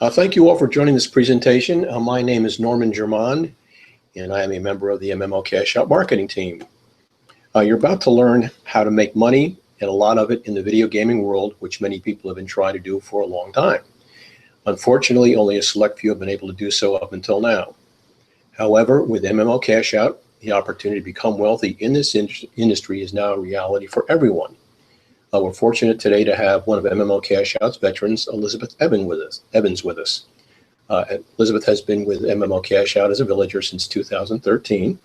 Thank you all for joining this presentation. My name is Norman Germond, and I am a member of the MMO Cashout marketing team. You're about to learn how to make money, and a lot of it in the video gaming world, which many people have been trying to do for a long time. Unfortunately, only a select few have been able to do so up until now. However, with MMO Cashout, the opportunity to become wealthy in this industry is now a reality for everyone. We're fortunate today to have one of MMO Cashout's veterans, Elizabeth Evans, with us. Elizabeth has been with MMO Cashout as a villager since 2013,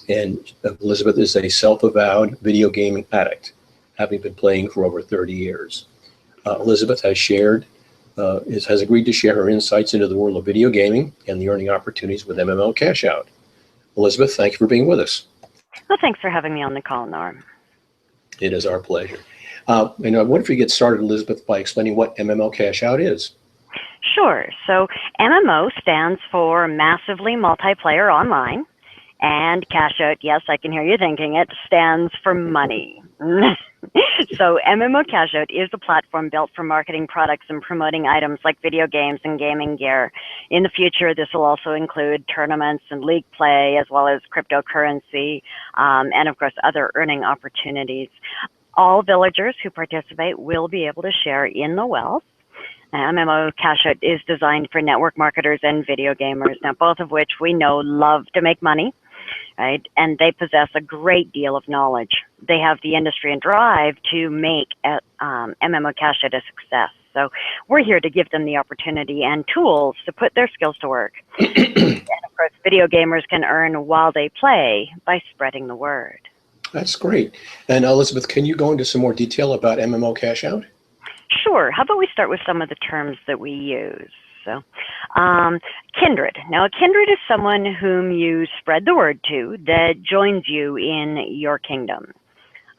and Elizabeth is a self-avowed video gaming addict, having been playing for over 30 years. Elizabeth has agreed to share her insights into the world of video gaming and the earning opportunities with MMO Cashout. Elizabeth, thank you for being with us. Well, thanks for having me on the call, Norm. It is our pleasure. I wonder if you get started, Elizabeth, by explaining what MMO Cashout is. Sure. So MMO stands for Massively Multiplayer Online, and Cashout, yes, I can hear you thinking it, stands for money. So MMO Cashout is a platform built for marketing products and promoting items like video games and gaming gear. In the future, this will also include tournaments and league play, as well as cryptocurrency, and of course, other earning opportunities. All villagers who participate will be able to share in the wealth. MMO Cashout is designed for network marketers and video gamers, now both of which we know love to make money, right? And they possess a great deal of knowledge. They have the industry and drive to make MMO Cashout a success. So we're here to give them the opportunity and tools to put their skills to work. And of course, video gamers can earn while they play by spreading the word. That's great. And Elizabeth, can you go into some more detail about MMO Cashout? Sure. How about we start with some of the terms that we use? So, kindred. Now, a kindred is someone whom you spread the word to that joins you in your kingdom.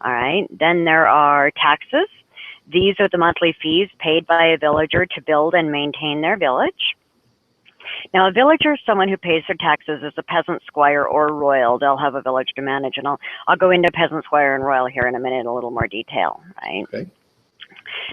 All right. Then there are taxes. These are the monthly fees paid by a villager to build and maintain their village. Now, a villager is someone who pays their taxes as a peasant, squire, or royal. They'll have a village to manage, and I'll go into peasant, squire, and royal here in a minute in a little more detail, right? Okay.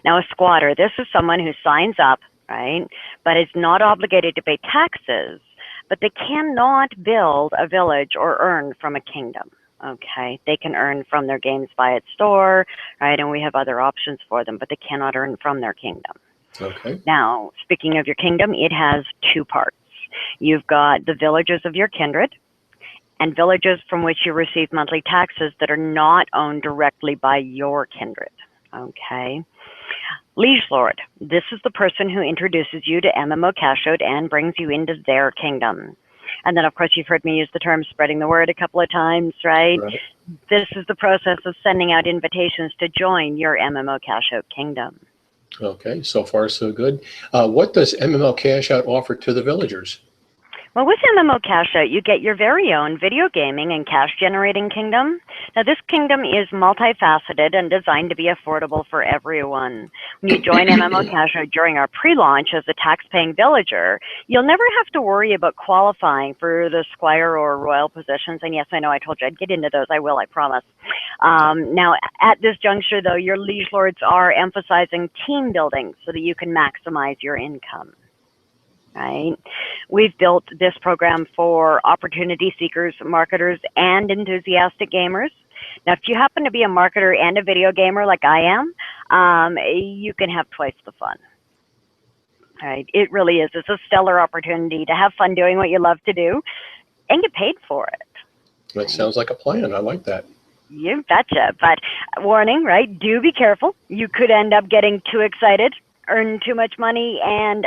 Now, a squatter, this is someone who signs up, right, but is not obligated to pay taxes, but they cannot build a village or earn from a kingdom, okay? They can earn from their games by its store, right, and we have other options for them, but they cannot earn from their kingdom. Okay. Now, speaking of your kingdom, it has two parts. You've got the villages of your kindred and villages from which you receive monthly taxes that are not owned directly by your kindred, okay? Liege Lord, this is the person who introduces you to MMO Cashout and brings you into their kingdom. And then, of course, you've heard me use the term spreading the word a couple of times, right? This is the process of sending out invitations to join your MMO Cashout kingdom. Okay, so far so good. What does MMO Cashout offer to the villagers? Well, with MMO Cashout, you get your very own video gaming and cash-generating kingdom. Now, this kingdom is multifaceted and designed to be affordable for everyone. When you join MMO Cashout during our pre-launch as a tax-paying villager, you'll never have to worry about qualifying for the squire or royal positions. And yes, I know I told you I'd get into those. I will, I promise. Now, at this juncture, though, your liege lords are emphasizing team building so that you can maximize your income. Right? We've built this program for opportunity seekers, marketers, and enthusiastic gamers. Now, if you happen to be a marketer and a video gamer like I am, you can have twice the fun. Right? It really is. It's a stellar opportunity to have fun doing what you love to do and get paid for it. That sounds like a plan. I like that. You betcha. But warning, right? Do be careful. You could end up getting too excited, earn too much money, and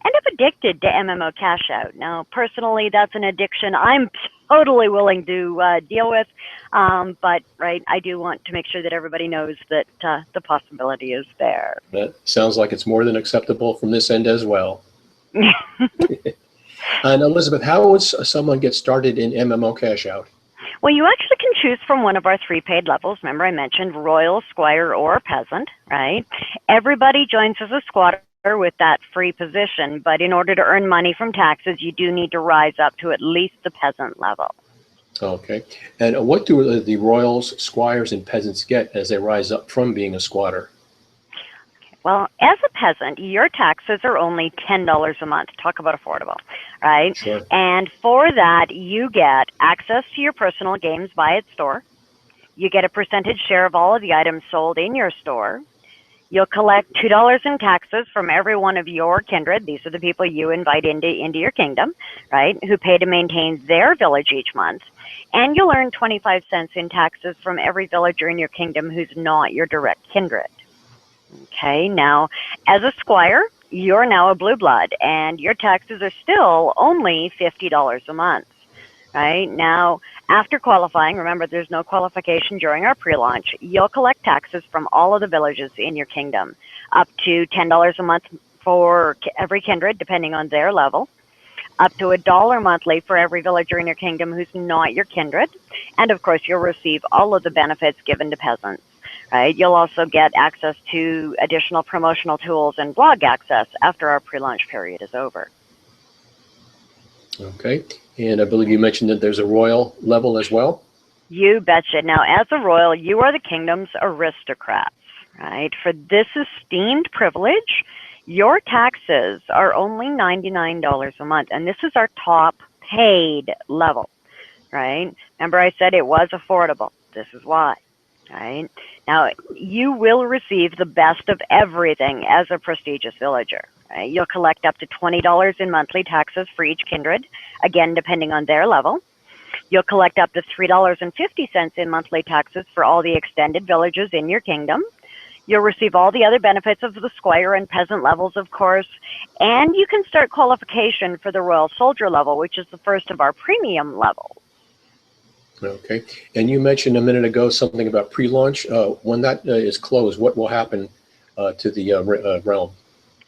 end up addicted to MMO Cashout. Now, personally, that's an addiction I'm totally willing to deal with, but right, I do want to make sure that everybody knows that the possibility is there. That sounds like it's more than acceptable from this end as well. And Elizabeth, how would someone get started in MMO Cashout? Well, you actually can choose from one of our 3 paid levels. Remember, I mentioned royal, squire, or peasant, right? Everybody joins as a squatter with that free position, but in order to earn money from taxes, you do need to rise up to at least the peasant level. Okay. And what do the royals, squires, and peasants get as they rise up from being a squatter? Well, as a peasant, your taxes are only $10 a month. Talk about affordable, right? Sure. And for that, you get access to your personal games by its store. You get a percentage share of all of the items sold in your store. You'll collect $2 in taxes from every one of your kindred. These are the people you invite into your kingdom, right, who pay to maintain their village each month. And you'll earn 25 cents in taxes from every villager in your kingdom who's not your direct kindred. Okay, now, as a squire, you're now a blue blood, and your taxes are still only $50 a month. Right now, after qualifying, remember there's no qualification during our pre-launch, you'll collect taxes from all of the villages in your kingdom, up to $10 a month for every kindred, depending on their level, up to $1 monthly for every villager in your kingdom who's not your kindred, and of course you'll receive all of the benefits given to peasants. Right? You'll also get access to additional promotional tools and blog access after our pre-launch period is over. Okay. And I believe you mentioned that there's a royal level as well? You betcha. Now, as a royal, you are the kingdom's aristocrats, right? For this esteemed privilege, your taxes are only $99 a month, and this is our top paid level, right? Remember I said it was affordable. This is why, right? Now, you will receive the best of everything as a prestigious villager. Right? You'll collect up to $20 in monthly taxes for each kindred, again, depending on their level. You'll collect up to $3.50 in monthly taxes for all the extended villages in your kingdom. You'll receive all the other benefits of the squire and peasant levels, of course, and you can start qualification for the royal soldier level, which is the first of our premium levels. Okay. And you mentioned a minute ago something about pre-launch. When that is closed, what will happen to the realm?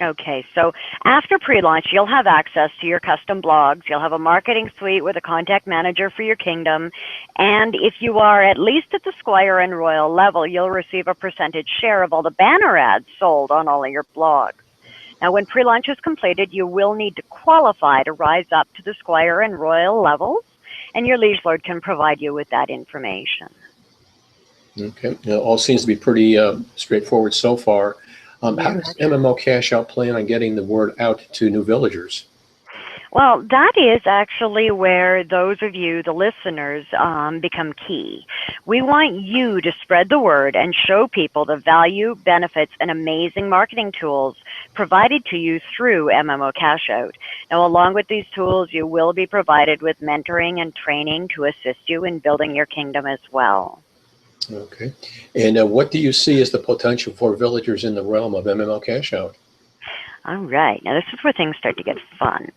Okay, so after pre-launch, you'll have access to your custom blogs. You'll have a marketing suite with a contact manager for your kingdom. And if you are at least at the squire and royal level, you'll receive a percentage share of all the banner ads sold on all of your blogs. Now, when pre-launch is completed, you will need to qualify to rise up to the squire and royal levels, and your liege lord can provide you with that information. Okay. All seems to be pretty straightforward so far. How does MMO Cashout plan on getting the word out to new villagers? Well, that is actually where those of you, the listeners, become key. We want you to spread the word and show people the value, benefits, and amazing marketing tools provided to you through MMO Cashout. Now, along with these tools, you will be provided with mentoring and training to assist you in building your kingdom as well. Okay. And what do you see as the potential for villagers in the realm of MMO Cashout? All right. Now, this is where things start to get fun.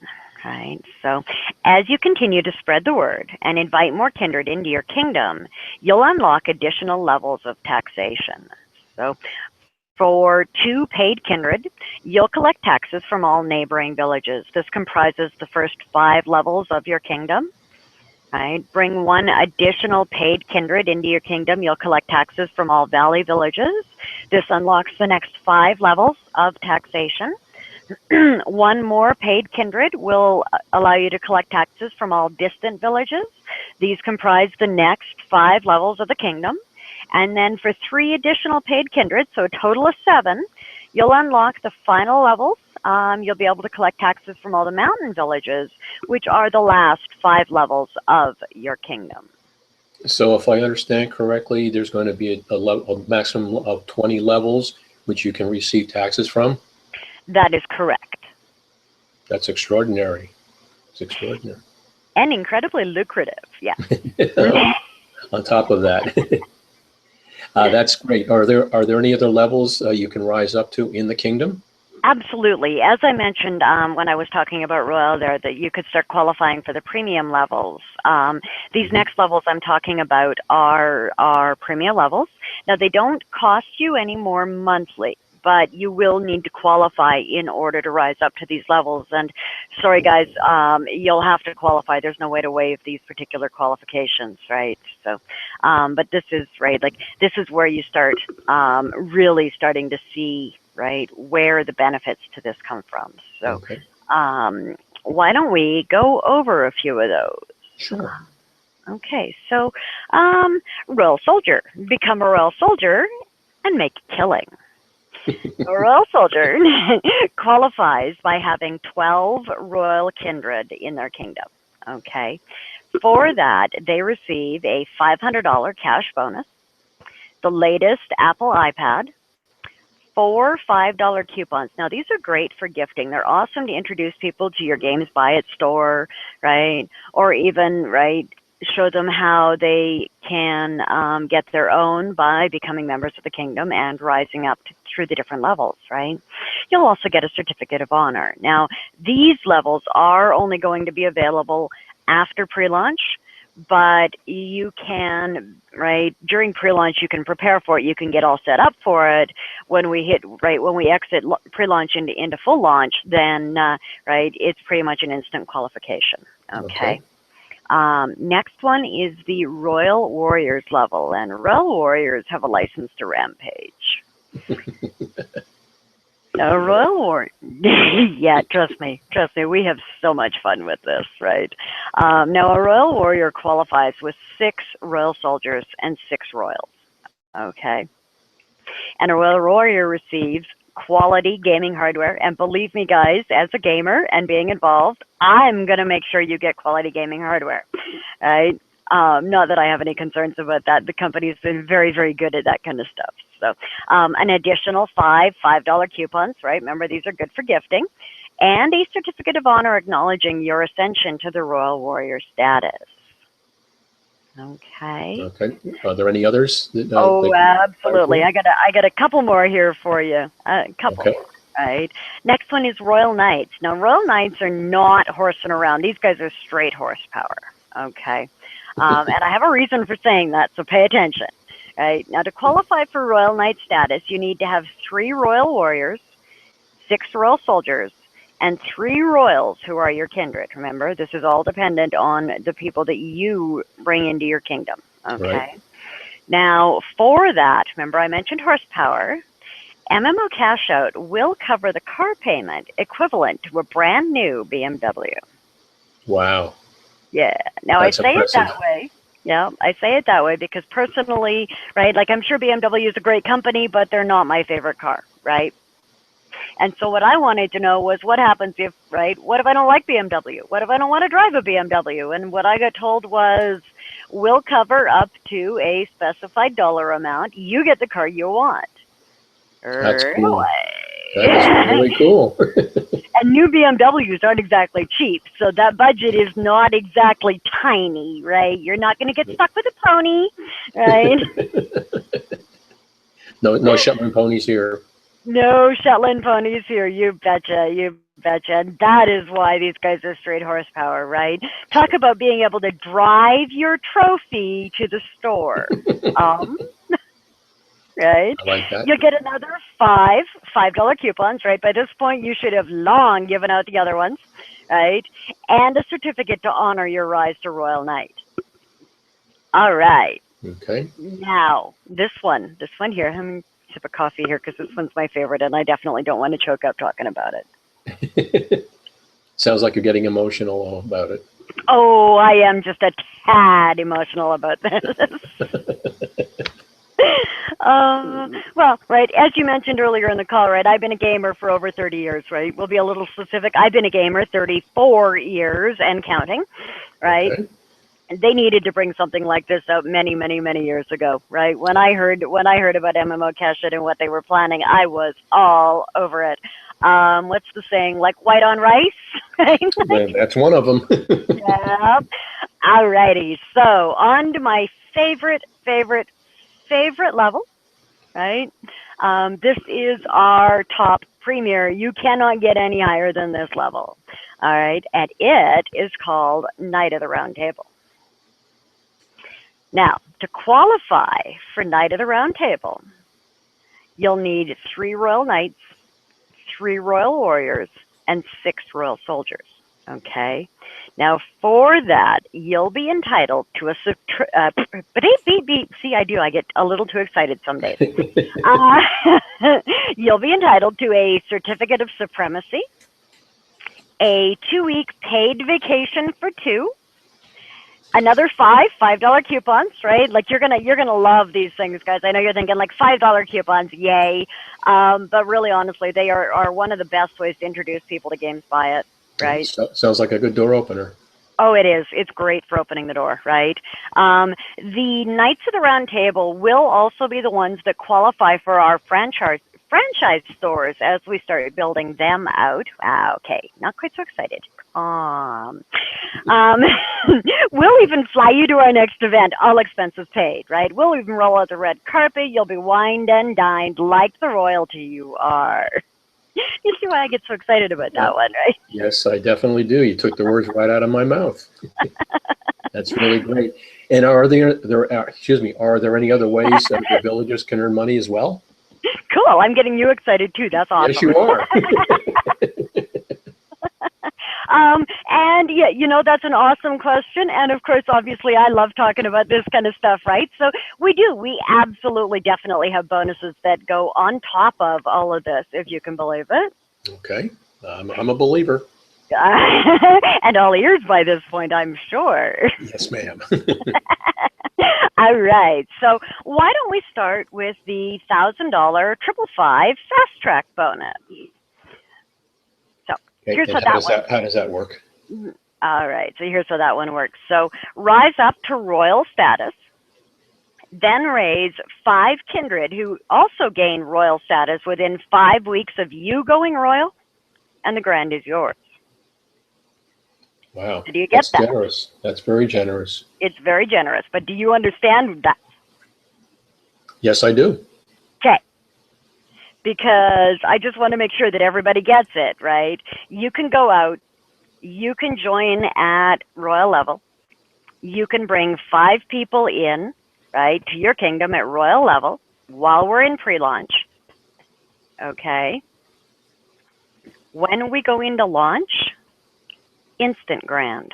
Right. So as you continue to spread the word and invite more kindred into your kingdom, you'll unlock additional levels of taxation. So for 2 paid kindred, you'll collect taxes from all neighboring villages. This comprises the first 5 levels of your kingdom. Right. Bring 1 additional paid kindred into your kingdom. You'll collect taxes from all valley villages. This unlocks the next 5 levels of taxation. 1 more paid kindred will allow you to collect taxes from all distant villages. These comprise the next 5 levels of the kingdom. And then for 3 additional paid kindred, so a total of 7, you'll unlock the final levels. You'll be able to collect taxes from all the mountain villages, which are the last 5 levels of your kingdom. So if I understand correctly, there's going to be a maximum of 20 levels which you can receive taxes from? That is correct. That's extraordinary. It's extraordinary. And incredibly lucrative, yeah. On top of that. That's great. Are there any other levels you can rise up to in the kingdom? Absolutely. As I mentioned when I was talking about Royal there, that you could start qualifying for the premium levels. These next levels I'm talking about are premium levels. Now, they don't cost you any more monthly, but you will need to qualify in order to rise up to these levels. And sorry, guys, you'll have to qualify. There's no way to waive these particular qualifications, right? So, but this is, right, like this is where you start really starting to see, right, where the benefits to this come from. So okay. Why don't we go over a few of those? Sure. Okay, so Royal Soldier. Become a Royal Soldier and make a killing. A royal soldier qualifies by having 12 royal kindred in their kingdom. Okay. For that, they receive a $500 cash bonus, the latest Apple iPad, 4 $5 coupons. Now, these are great for gifting. They're awesome to introduce people to your Games Buy It store, right? Or even, right, show them how they can get their own by becoming members of the kingdom and rising up through the different levels, right? You'll also get a certificate of honor. Now, these levels are only going to be available after pre-launch, but you can, right, during pre-launch, you can prepare for it. You can get all set up for it. When we hit, right, when we exit pre-launch into full launch, then, right, it's pretty much an instant qualification, okay? Next one is the Royal Warriors level, and Royal Warriors have a license to rampage. A Royal Warrior, yeah, trust me, we have so much fun with this, right? Now, a Royal Warrior qualifies with 6 Royal Soldiers and 6 Royals, okay? And a Royal Warrior receives quality gaming hardware, and believe me, guys, as a gamer and being involved, I'm going to make sure you get quality gaming hardware, right? Not that I have any concerns about that. The company's been very, very good at that kind of stuff. So an additional $5 coupons, right? Remember, these are good for gifting. And a certificate of honor acknowledging your ascension to the Royal Warrior status. Okay. Okay. Are there any others? Oh, absolutely. I got a couple more here for you. A couple. Okay. Right. Next one is Royal Knights. Now, Royal Knights are not horsing around. These guys are straight horsepower. Okay. And I have a reason for saying that, so pay attention. Right. Now, to qualify for Royal Knight status, you need to have 3 Royal Warriors, 6 Royal Soldiers, and 3 Royals who are your kindred. Remember, this is all dependent on the people that you bring into your kingdom. Okay. Right. Now, for that, remember I mentioned horsepower. MMO Cashout will cover the car payment equivalent to a brand new BMW. Wow. Yeah. Now, that's I say impressive. It that way. Yeah, I say it that way because personally, right, like I'm sure BMW is a great company, but they're not my favorite car, right? And so what I wanted to know was what happens if, right, what if I don't like BMW? What if I don't want to drive a BMW? And what I got told was, we'll cover up to a specified dollar amount. You get the car you want. That's cool. That is really cool. And new BMWs aren't exactly cheap, so that budget is not exactly tiny, right? You're not going to get stuck with a pony, right? No Shetland ponies here. No Shetland ponies here, you betcha, you betcha. And that is why these guys are straight horsepower, right? Talk about being able to drive your trophy to the store. Right? I like that. You'll get another $5 coupons, right? By this point, you should have long given out the other ones, right? And a certificate to honor your rise to Royal Knight. All right. Okay. Now, this one here, I'm going to sip a coffee here because this one's my favorite, and I definitely don't want to choke up talking about it. Sounds like you're getting emotional about it. Oh, I am just a tad emotional about this. Well, right, as you mentioned earlier in the call, right, I've been a gamer for over 30 years, right? We'll be a little specific. I've been a gamer 34 years and counting, right? Okay. They needed to bring something like this out many, many, many years ago, right? When I heard about MMO Cashout and what they were planning, I was all over it. What's the saying? Like white on rice? Right? That's one of them. Yep. All righty. So on to my favorite level, right? This is our top premier. You cannot get any higher than this level. All right. And it is called Knight of the Round Table. Now, to qualify for Knight of the Round Table, you'll need 3 Royal Knights, 3 Royal Warriors, and 6 Royal Soldiers. Okay. Now, for that, you'll be entitled to a see, I get a little too excited some days. You'll be entitled to a certificate of supremacy, a 2-week paid vacation for 2, Another $5 coupons, right? Like you're gonna love these things, guys. I know you're thinking like $5 coupons, yay! But really, honestly, they are one of the best ways to introduce people to games by it, right? Sounds like a good door opener. Oh, it is. It's great for opening the door, right? The Knights of the Round Table will also be the ones that qualify for our franchise stores as we start building them out. Okay, not quite so excited. We'll even fly you to our next event, all expenses paid, right? We'll even roll out the red carpet. You'll be wined and dined like the royalty you are. You see why I get so excited about that one, right? Yes, I definitely do. You took the words right out of my mouth. That's really great. And are there any other ways that the villagers can earn money as well? Cool. I'm getting you excited too. That's awesome. Yes, you are. And yeah, that's an awesome question. And of course, obviously, I love talking about this kind of stuff, right? So we absolutely, definitely have bonuses that go on top of all of this, if you can believe it. Okay. I'm a believer. And all ears by this point, I'm sure. Yes, ma'am. All right. So why don't we start with the $1,000 555 fast track bonus? So here's how does that work? All right. So here's how that one works. So rise up to royal status, then raise 5 kindred who also gain royal status within 5 weeks of you going royal, and the grand is yours. Wow. So do you get that? That's generous. That's very generous. It's very generous. But do you understand that? Yes, I do. Okay. Because I just want to make sure that everybody gets it, right? You can go out. You can join at royal level. You can bring 5 people in, right, to your kingdom at royal level while we're in pre-launch. Okay. When we go into launch, instant grand.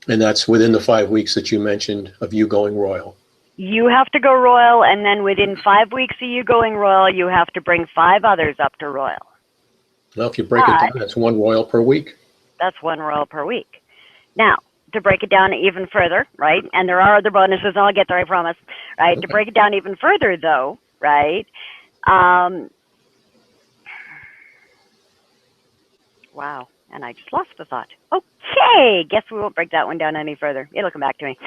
And that's within the 5 weeks that you mentioned of you going royal. You have to go royal, and then within 5 weeks of you going royal, you have to bring 5 others up to royal. Well, if you break it down, that's 1 royal per week. That's 1 royal per week. Now, to break it down even further, right, and there are other bonuses, and I'll get there, I promise, right? Okay. To break it down even further, though, right, wow, and I just lost the thought. Okay, guess we won't break that one down any further. It'll come back to me.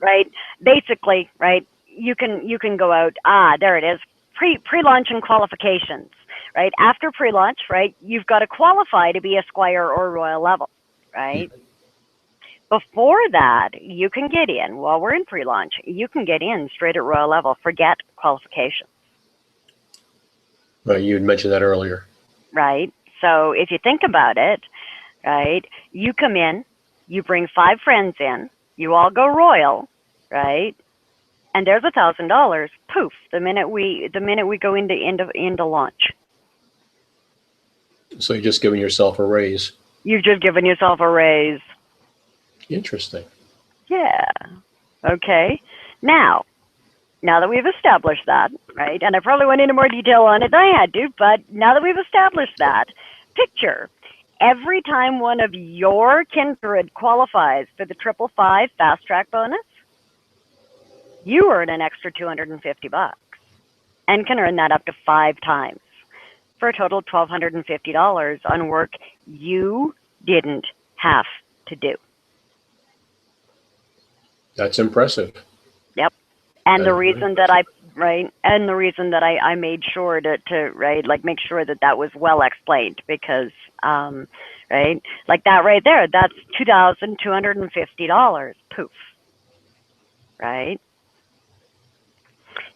Right, basically, right, you can go out, there it is, pre-launch and qualifications. Right, after pre-launch, right, you've got to qualify to be a squire or royal level, right? Mm-hmm. Before that, you can get in, while we're in pre-launch, you can get in straight at royal level, forget qualifications. Right, you had mentioned that earlier. Right, so if you think about it, right, you come in, you bring 5 friends in, you all go royal, right? And there's $1,000, poof, the minute we go into launch. So you're just giving yourself a raise. You've just given yourself a raise. Interesting. Yeah. Okay. Now that we've established that, right, and I probably went into more detail on it than I had to, but now that we've established that, picture every time one of your kindred qualifies for the 555 fast track bonus, you earn an extra $250 and can earn that up to 5 times. For a total of $1,250 on work you didn't have to do. That's impressive. Yep. And the reason that I made sure to right, like make sure that was well explained, because right, like that right there, that's $2,250. Poof. Right?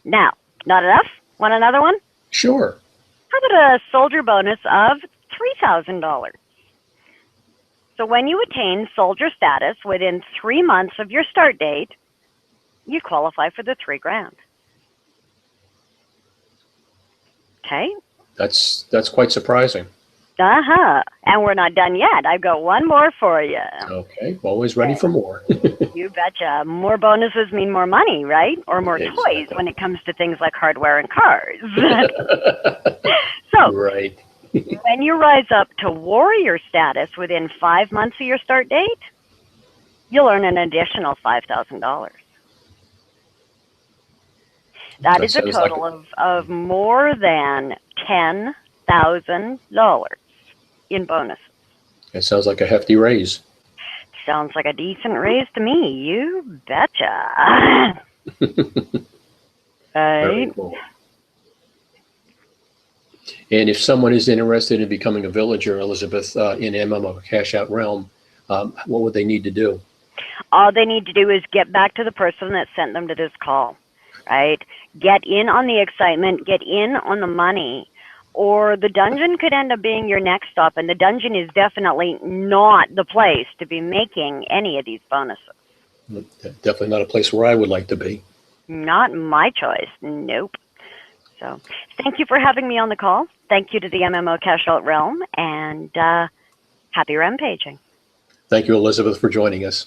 Now, not enough? Want another one? Sure. How about a soldier bonus of $3,000? So when you attain soldier status within 3 months of your start date, you qualify for the $3,000. Okay. That's quite surprising. And we're not done yet. I've got one more for you. Okay. Always ready for more. You betcha. More bonuses mean more money, right? Or more toys when it comes to things like hardware and cars. So, right. When you rise up to warrior status within 5 months of your start date, you'll earn an additional $5,000. That is a total of more than $10,000 in bonuses. It sounds like a hefty raise. Sounds like a decent raise to me. You betcha. Very cool. And if someone is interested in becoming a villager, Elizabeth, in MMO Cashout realm, what would they need to do? All they need to do is get back to the person that sent them to this call, right? Get in on the excitement, get in on the money, or the dungeon could end up being your next stop, and the dungeon is definitely not the place to be making any of these bonuses. Definitely not a place where I would like to be. Not my choice. Nope. So thank you for having me on the call. Thank you to the MMO Cashout realm, and happy rampaging. Thank you, Elizabeth, for joining us.